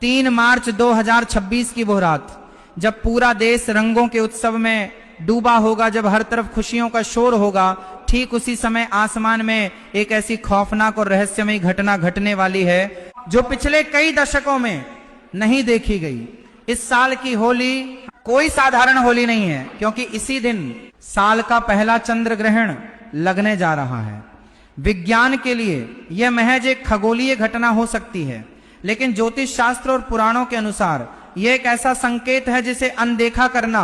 3 मार्च 2026 की वो रात, जब पूरा देश रंगों के उत्सव में डूबा होगा, जब हर तरफ खुशियों का शोर होगा, ठीक उसी समय आसमान में एक ऐसी खौफनाक और रहस्यमयी घटना घटने वाली है जो पिछले कई दशकों में नहीं देखी गई। इस साल की होली कोई साधारण होली नहीं है, क्योंकि इसी दिन साल का पहला चंद्र ग्रहण लगने जा रहा है। विज्ञान के लिए यह महज एक खगोलीय घटना हो सकती है, लेकिन ज्योतिष शास्त्र और पुराणों के अनुसार यह एक ऐसा संकेत है जिसे अनदेखा करना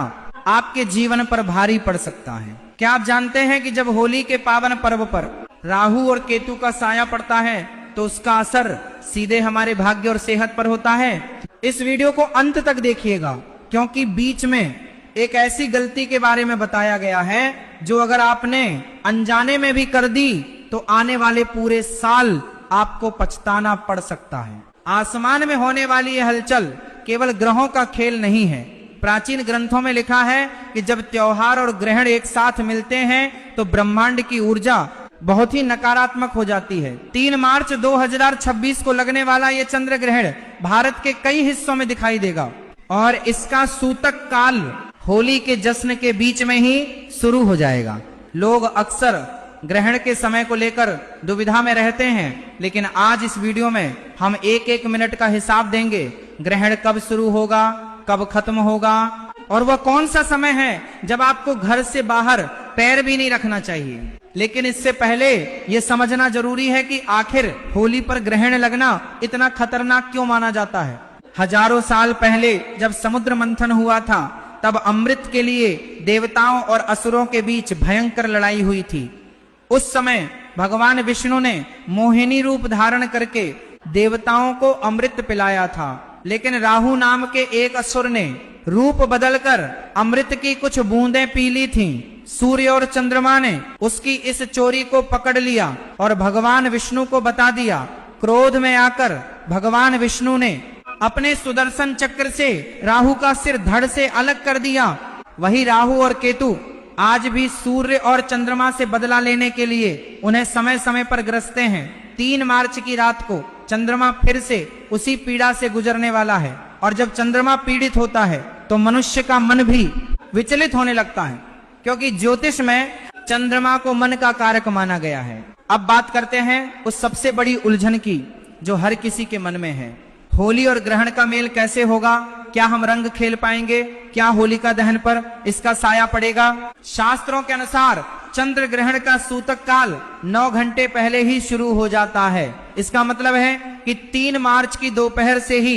आपके जीवन पर भारी पड़ सकता है। क्या आप जानते हैं कि जब होली के पावन पर्व पर राहु और केतु का साया पड़ता है तो उसका असर सीधे हमारे भाग्य और सेहत पर होता है? इस वीडियो को अंत तक देखिएगा, क्योंकि बीच में एक ऐसी गलती के बारे में बताया गया है जो अगर आपने अनजाने में भी कर दी तो आने वाले पूरे साल आपको पछताना पड़ सकता है। आसमान में होने वाली यह हलचल केवल ग्रहों का खेल नहीं है। प्राचीन ग्रंथों में लिखा है कि जब त्योहार और ग्रहण एक साथ मिलते हैं तो ब्रह्मांड की ऊर्जा बहुत ही नकारात्मक हो जाती है। 3 मार्च 2026 को लगने वाला यह चंद्र ग्रहण भारत के कई हिस्सों में दिखाई देगा और इसका सूतक काल होली के जश्न के बीच में ही शुरू हो जाएगा। लोग अक्सर ग्रहण के समय को लेकर दुविधा में रहते हैं, लेकिन आज इस वीडियो में हम एक एक मिनट का हिसाब देंगे। ग्रहण कब शुरू होगा, कब खत्म होगा, और वह कौन सा समय है जब आपको घर से बाहर पैर भी नहीं रखना चाहिए। लेकिन इससे पहले यह समझना जरूरी है कि आखिर होली पर ग्रहण लगना इतना खतरनाक क्यों माना जाता है। हजारों साल पहले जब समुद्र मंथन हुआ था, तब अमृत के लिए देवताओं और असुरों के बीच भयंकर लड़ाई हुई थी। उस समय भगवान विष्णु ने मोहिनी रूप धारण करके देवताओं को अमृत पिलाया था, लेकिन राहु नाम के एक असुर ने रूप बदलकर अमृत की कुछ बूंदें पी ली थीं। सूर्य और चंद्रमा ने उसकी इस चोरी को पकड़ लिया और भगवान विष्णु को बता दिया। क्रोध में आकर भगवान विष्णु ने अपने सुदर्शन चक्र से राहु का सिर धड़ से अलग कर दिया। वही राहु और केतु आज भी सूर्य और चंद्रमा से बदला लेने के लिए उन्हें समय समय पर ग्रसते हैं। 3 मार्च की रात को चंद्रमा फिर से उसी पीड़ा से गुजरने वाला है, और जब चंद्रमा पीड़ित होता है तो मनुष्य का मन भी विचलित होने लगता है, क्योंकि ज्योतिष में चंद्रमा को मन का कारक माना गया है। अब बात करते हैं उस सबसे बड़ी उलझन की जो हर किसी के मन में है। होली और ग्रहण का मेल कैसे होगा? क्या हम रंग खेल पाएंगे? क्या होलिका दहन पर इसका साया पड़ेगा? शास्त्रों के अनुसार चंद्र ग्रहण का सूतक काल 9 घंटे पहले ही शुरू हो जाता है। इसका मतलब है कि 3 मार्च की दोपहर से ही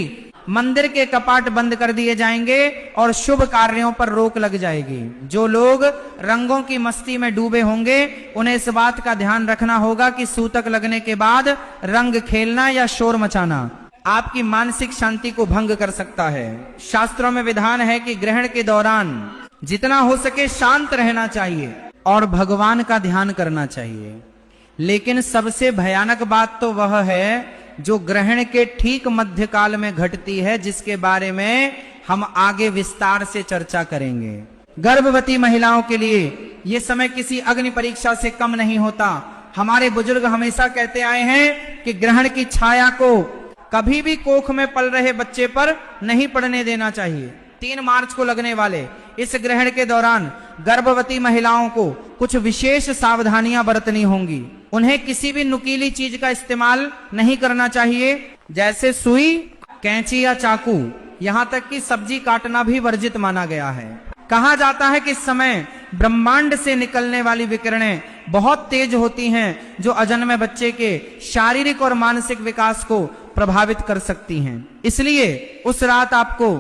मंदिर के कपाट बंद कर दिए जाएंगे और शुभ कार्यों पर रोक लग जाएगी। जो लोग रंगों की मस्ती में डूबे होंगे उन्हें इस बात का ध्यान रखना होगा कि सूतक लगने के बाद रंग खेलना या शोर मचाना आपकी मानसिक शांति को भंग कर सकता है। शास्त्रों में विधान है कि ग्रहण के दौरान जितना हो सके शांत रहना चाहिए और भगवान का ध्यान करना चाहिए। लेकिन सबसे भयानक बात तो वह है जो ग्रहण के ठीक मध्यकाल में घटती है, जिसके बारे में हम आगे विस्तार से चर्चा करेंगे। गर्भवती महिलाओं के लिए यह समय किसी अग्नि परीक्षा से कम नहीं होता। हमारे बुजुर्ग हमेशा कहते आए हैं कि ग्रहण की छाया को कभी भी कोख में पल रहे बच्चे पर नहीं पड़ने देना चाहिए। 3 मार्च को लगने वाले इस ग्रहण के दौरान गर्भवती महिलाओं को कुछ विशेष सावधानियां बरतनी होंगी। उन्हें किसी भी नुकीली चीज का इस्तेमाल नहीं करना चाहिए, जैसे सुई, कैंची या चाकू। यहाँ तक कि सब्जी काटना भी वर्जित माना गया है। कहा जाता है कि इस समय ब्रह्मांड से निकलने वाली विकिरणें बहुत तेज होती हैं, जो अजन्मे बच्चे के शारीरिक और मानसिक विकास को प्रभावित कर सकती हैं। इसलिए उस रात आपको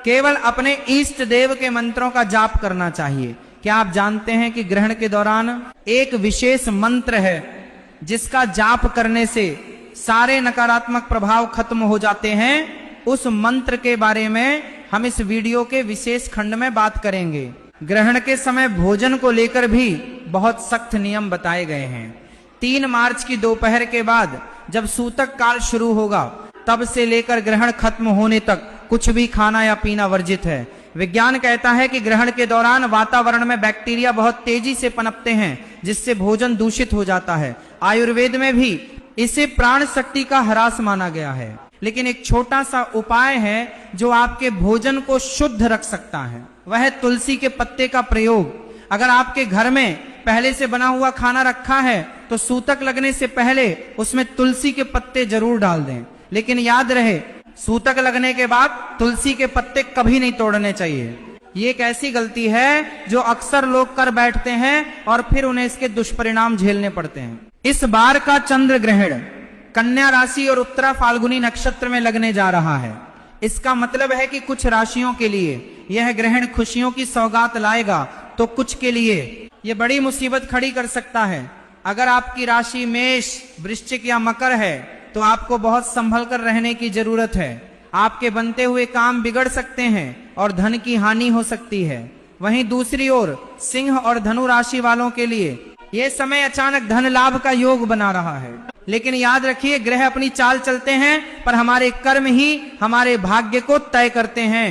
केवल अपने इष्ट देव के मंत्रों का जाप करना चाहिए। क्या आप जानते हैं कि ग्रहण के दौरान एक विशेष मंत्र है जिसका जाप करने से सारे नकारात्मक प्रभाव खत्म हो जाते हैं? उस मंत्र के बारे में हम इस वीडियो के विशेष खंड में बात करेंगे। ग्रहण के समय भोजन को लेकर भी बहुत सख्त नियम बताए गए हैं। 3 मार्च की दोपहर के बाद जब सूतक काल शुरू होगा, तब से लेकर ग्रहण खत्म होने तक कुछ भी खाना या पीना वर्जित है। विज्ञान कहता है कि ग्रहण के दौरान वातावरण में बैक्टीरिया बहुत तेजी से पनपते हैं, जिससे भोजन दूषित हो जाता है। आयुर्वेद में भी इसे प्राण शक्ति का ह्रास माना गया है। लेकिन एक छोटा सा उपाय है जो आपके भोजन को शुद्ध रख सकता है, वह है तुलसी के पत्ते का प्रयोग। अगर आपके घर में पहले से बना हुआ खाना रखा है तो सूतक लगने से पहले उसमें तुलसी के पत्ते जरूर डाल दें। लेकिन याद रहे, सूतक लगने के बाद तुलसी के पत्ते कभी नहीं तोड़ने चाहिए। ये एक ऐसी गलती है जो अक्सर लोग कर बैठते हैं और फिर उन्हें इसके दुष्परिणाम झेलने पड़ते हैं। इस बार का चंद्र ग्रहण कन्या राशि और उत्तरा फाल्गुनी नक्षत्र में लगने जा रहा है। इसका मतलब है कि कुछ राशियों के लिए यह ग्रहण खुशियों की सौगात लाएगा, तो कुछ के लिए यह बड़ी मुसीबत खड़ी कर सकता है। अगर आपकी राशि मेष, वृश्चिक या मकर है तो आपको बहुत संभल कर रहने की जरूरत है। आपके बनते हुए काम बिगड़ सकते हैं और धन की हानि हो सकती है। वहीं दूसरी ओर सिंह और धनु राशि वालों के लिए यह समय अचानक धन लाभ का योग बना रहा है। लेकिन याद रखिए, ग्रह अपनी चाल चलते हैं पर हमारे कर्म ही हमारे भाग्य को तय करते हैं।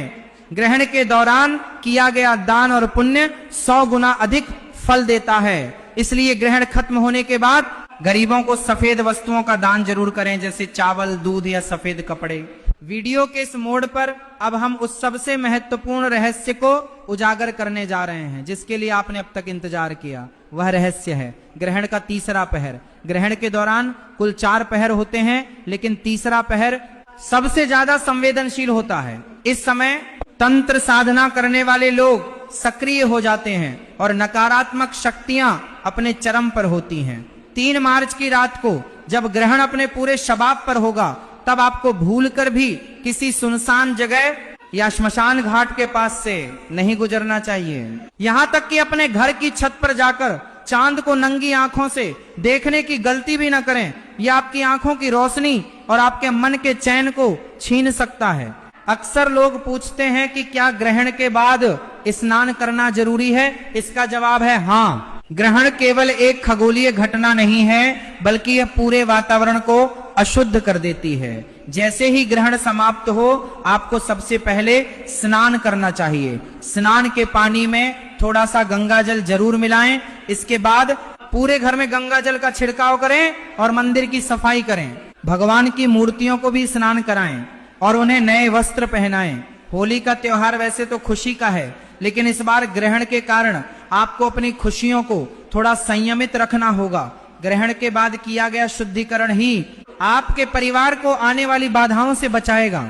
ग्रहण के दौरान किया गया दान और पुण्य 100 गुना अधिक फल देता है। इसलिए ग्रहण खत्म होने के बाद गरीबों को सफेद वस्तुओं का दान जरूर करें, जैसे चावल, दूध या सफेद कपड़े। वीडियो के इस मोड पर अब हम उस सबसे महत्वपूर्ण रहस्य को उजागर करने जा रहे हैं जिसके लिए आपने अब तक इंतजार किया। वह रहस्य है ग्रहण का तीसरा पहर। ग्रहण के दौरान कुल 4 पहर होते हैं, लेकिन तीसरा पहर सबसे ज्यादा संवेदनशील होता है। इस समय तंत्र साधना करने वाले लोग सक्रिय हो जाते हैं और नकारात्मक शक्तियां अपने चरम पर होती हैं। 3 मार्च की रात को जब ग्रहण अपने पूरे शबाब पर होगा, तब आपको भूलकर भी किसी सुनसान जगह या श्मशान घाट के पास से नहीं गुजरना चाहिए। यहां तक कि अपने घर की छत पर जाकर चांद को नंगी आंखों से देखने की गलती भी न करें। यह आपकी आंखों की रोशनी और आपके मन के चैन को छीन सकता है। अक्सर लोग पूछते हैं कि क्या ग्रहण के बाद स्नान करना जरूरी है? इसका जवाब है हाँ। ग्रहण केवल एक खगोलीय घटना नहीं है, बल्कि यह पूरे वातावरण को अशुद्ध कर देती है। जैसे ही ग्रहण समाप्त हो, आपको सबसे पहले स्नान करना चाहिए। स्नान के पानी में थोड़ा सा गंगा जल जरूर मिलाएं। इसके बाद पूरे घर में गंगा जल का छिड़काव करें और मंदिर की सफाई करें। भगवान की मूर्तियों को भी स्नान कराएं और उन्हें नए वस्त्र पहनाएं। होली का त्योहार वैसे तो खुशी का है, लेकिन इस बार ग्रहण के कारण आपको अपनी खुशियों को थोड़ा संयमित रखना होगा। ग्रहण के बाद किया गया शुद्धिकरण ही आपके परिवार को आने वाली बाधाओं से बचाएगा।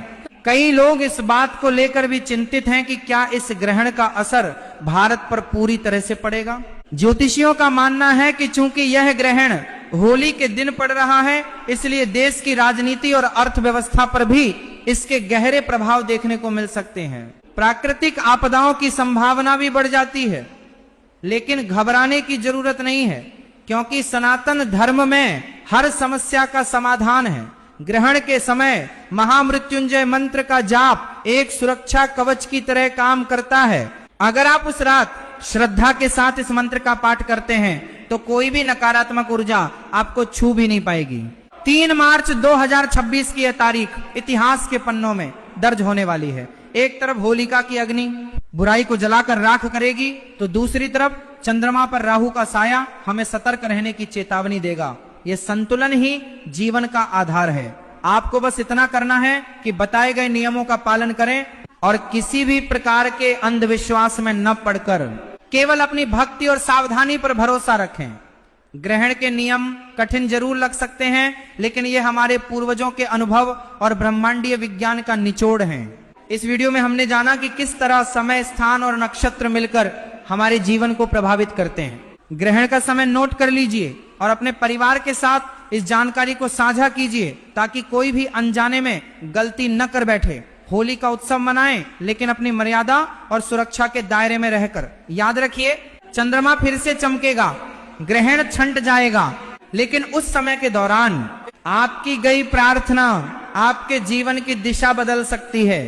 कई लोग इस बात को लेकर भी चिंतित हैं कि क्या इस ग्रहण का असर भारत पर पूरी तरह से पड़ेगा। ज्योतिषियों का मानना है कि चूंकि यह ग्रहण होली के दिन पड़ रहा है, इसलिए देश की राजनीति और अर्थव्यवस्था पर भी इसके गहरे प्रभाव देखने को मिल सकते हैं। प्राकृतिक आपदाओं की संभावना भी बढ़ जाती है, लेकिन घबराने की जरूरत नहीं है, क्योंकि सनातन धर्म में हर समस्या का समाधान है। ग्रहण के समय महामृत्युंजय मंत्र का जाप एक सुरक्षा कवच की तरह काम करता है। अगर आप उस रात श्रद्धा के साथ इस मंत्र का पाठ करते हैं तो कोई भी नकारात्मक ऊर्जा आपको छू भी नहीं पाएगी। 3 मार्च 2026 की यह तारीख इतिहास के पन्नों में दर्ज होने वाली है। एक तरफ होलिका की अग्नि बुराई को जलाकर राख करेगी, तो दूसरी तरफ चंद्रमा पर राहु का साया हमें सतर्क रहने की चेतावनी देगा। यह संतुलन ही जीवन का आधार है। आपको बस इतना करना है कि बताए गए नियमों का पालन करें और किसी भी प्रकार के अंधविश्वास में न पड़कर केवल अपनी भक्ति और सावधानी पर भरोसा रखें। ग्रहण के नियम कठिन जरूर लग सकते हैं, लेकिन ये हमारे पूर्वजों के अनुभव और ब्रह्मांडीय विज्ञान का निचोड़ हैं। इस वीडियो में हमने जाना कि किस तरह समय, स्थान और नक्षत्र मिलकर हमारे जीवन को प्रभावित करते हैं। ग्रहण का समय नोट कर लीजिए और अपने परिवार के साथ इस जानकारी को साझा कीजिए, ताकि कोई भी अनजाने में गलती न कर बैठे। होली का उत्सव मनाएं, लेकिन अपनी मर्यादा और सुरक्षा के दायरे में रहकर। याद रखिए, चंद्रमा फिर से चमकेगा, ग्रहण छंट जाएगा, लेकिन उस समय के दौरान आपकी गई प्रार्थना आपके जीवन की दिशा बदल सकती है।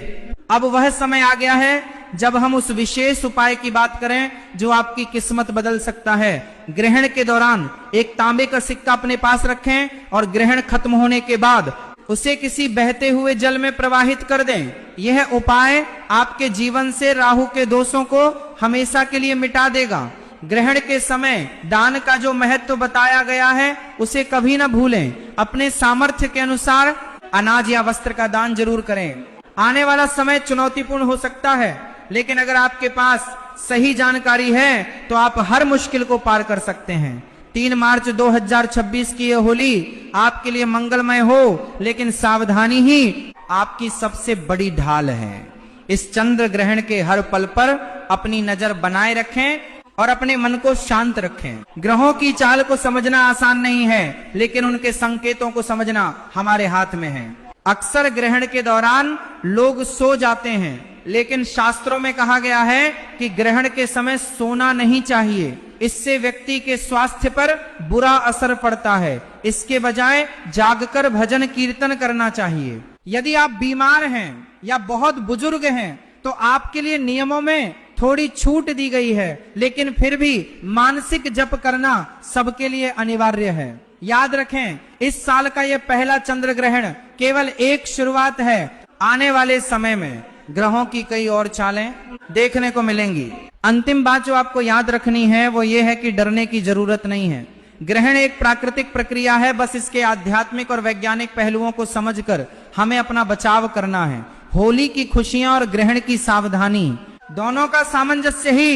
अब वह समय आ गया है जब हम उस विशेष उपाय की बात करें जो आपकी किस्मत बदल सकता है। ग्रहण के दौरान एक तांबे का सिक्का अपने पास रखें और ग्रहण खत्म होने के बाद उसे किसी बहते हुए जल में प्रवाहित कर दें। यह उपाय आपके जीवन से राहु के दोषों को हमेशा के लिए मिटा देगा। ग्रहण के समय दान का जो महत्व बताया गया है, उसे कभी न भूलें। अपने सामर्थ्य के अनुसार अनाज या वस्त्र का दान जरूर करें। आने वाला समय चुनौतीपूर्ण हो सकता है, लेकिन अगर आपके पास सही जानकारी है तो आप हर मुश्किल को पार कर सकते हैं। 3 मार्च 2026 की यह होली आपके लिए मंगलमय हो, लेकिन सावधानी ही आपकी सबसे बड़ी ढाल है। इस चंद्र ग्रहण के हर पल पर अपनी नजर बनाए रखें और अपने मन को शांत रखें। ग्रहों की चाल को समझना आसान नहीं है, लेकिन उनके संकेतों को समझना हमारे हाथ में है। अक्सर ग्रहण के दौरान लोग सो जाते हैं, लेकिन शास्त्रों में कहा गया है कि ग्रहण के समय सोना नहीं चाहिए। इससे व्यक्ति के स्वास्थ्य पर बुरा असर पड़ता है। इसके बजाय जागकर भजन कीर्तन करना चाहिए। यदि आप बीमार हैं या बहुत बुजुर्ग हैं तो आपके लिए नियमों में थोड़ी छूट दी गई है, लेकिन फिर भी मानसिक जप करना सबके लिए अनिवार्य है। याद रखें, इस साल का यह पहला चंद्र ग्रहण केवल एक शुरुआत है। आने वाले समय में ग्रहों की कई और चालें देखने को मिलेंगी। अंतिम बात जो आपको याद रखनी है वो ये है कि डरने की जरूरत नहीं है। ग्रहण एक प्राकृतिक प्रक्रिया है, बस इसके आध्यात्मिक और वैज्ञानिक पहलुओं को समझकर हमें अपना बचाव करना है। होली की खुशियां और ग्रहण की सावधानी दोनों का सामंजस्य ही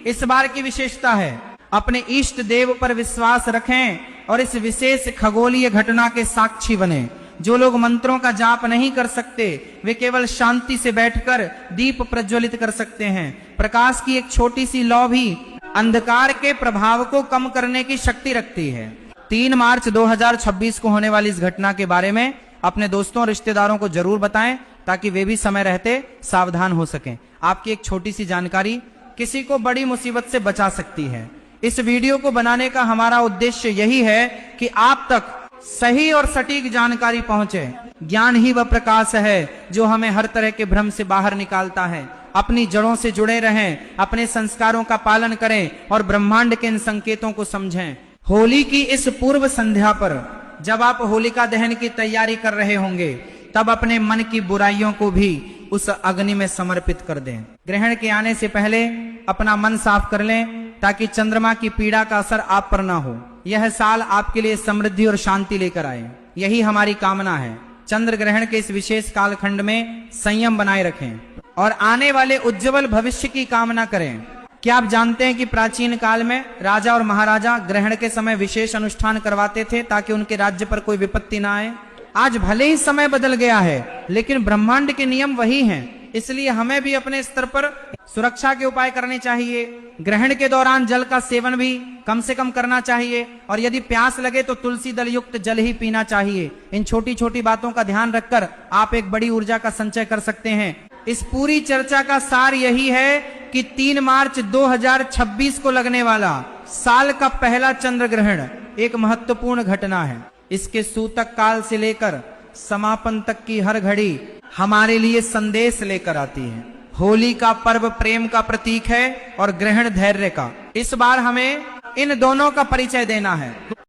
इस बार की विशेषता है। अपने इष्ट देव पर विश्वास रखें और इस विशेष खगोलीय घटना के साक्षी बने। जो लोग मंत्रों का जाप नहीं कर सकते वे केवल शांति से बैठकर दीप प्रज्वलित कर सकते हैं। प्रकाश की एक छोटी सी लौ भी अंधकार के प्रभाव को कम करने की शक्ति रखती है। 3 मार्च 2026 को होने वाली इस घटना के बारे में अपने दोस्तों और रिश्तेदारों को जरूर बताएं, ताकि वे भी समय रहते सावधान हो सकें। आपकी एक छोटी सी जानकारी किसी को बड़ी मुसीबत से बचा सकती है। इस वीडियो को बनाने का हमारा उद्देश्य यही है कि आप तक सही और सटीक जानकारी पहुंचे। ज्ञान ही वह प्रकाश है जो हमें हर तरह के भ्रम से बाहर निकालता है। अपनी जड़ों से जुड़े रहें, अपने संस्कारों का पालन करें और ब्रह्मांड के इन संकेतों को समझें। होली की इस पूर्व संध्या पर जब आप होलिका दहन की तैयारी कर रहे होंगे, तब अपने मन की बुराइयों को भी उस अग्नि में समर्पित कर दें। ग्रहण के आने से पहले अपना मन साफ कर लें, ताकि चंद्रमा की पीड़ा का असर आप पर ना हो। यह साल आपके लिए समृद्धि और शांति लेकर आए, यही हमारी कामना है। चंद्र ग्रहण के इस विशेष कालखंड में संयम बनाए रखें और आने वाले उज्जवल भविष्य की कामना करें। क्या आप जानते हैं कि प्राचीन काल में राजा और महाराजा ग्रहण के समय विशेष अनुष्ठान करवाते थे ताकि उनके राज्य पर कोई विपत्ति ना आए? आज भले ही समय बदल गया है, लेकिन ब्रह्मांड के नियम वही हैं। इसलिए हमें भी अपने स्तर पर सुरक्षा के उपाय करने चाहिए। ग्रहण के दौरान जल का सेवन भी कम से कम करना चाहिए और यदि प्यास लगे तो तुलसी दल युक्त जल ही पीना चाहिए। इन छोटी छोटी बातों का ध्यान रखकर आप एक बड़ी ऊर्जा का संचय कर सकते हैं। इस पूरी चर्चा का सार यही है कि 3 मार्च 2026 को लगने वाला साल का पहला चंद्र ग्रहण एक महत्वपूर्ण घटना है। इसके सूतक काल से लेकर समापन तक की हर घड़ी हमारे लिए संदेश लेकर आती है। होली का पर्व प्रेम का प्रतीक है और ग्रहण धैर्य का। इस बार हमें इन दोनों का परिचय देना है।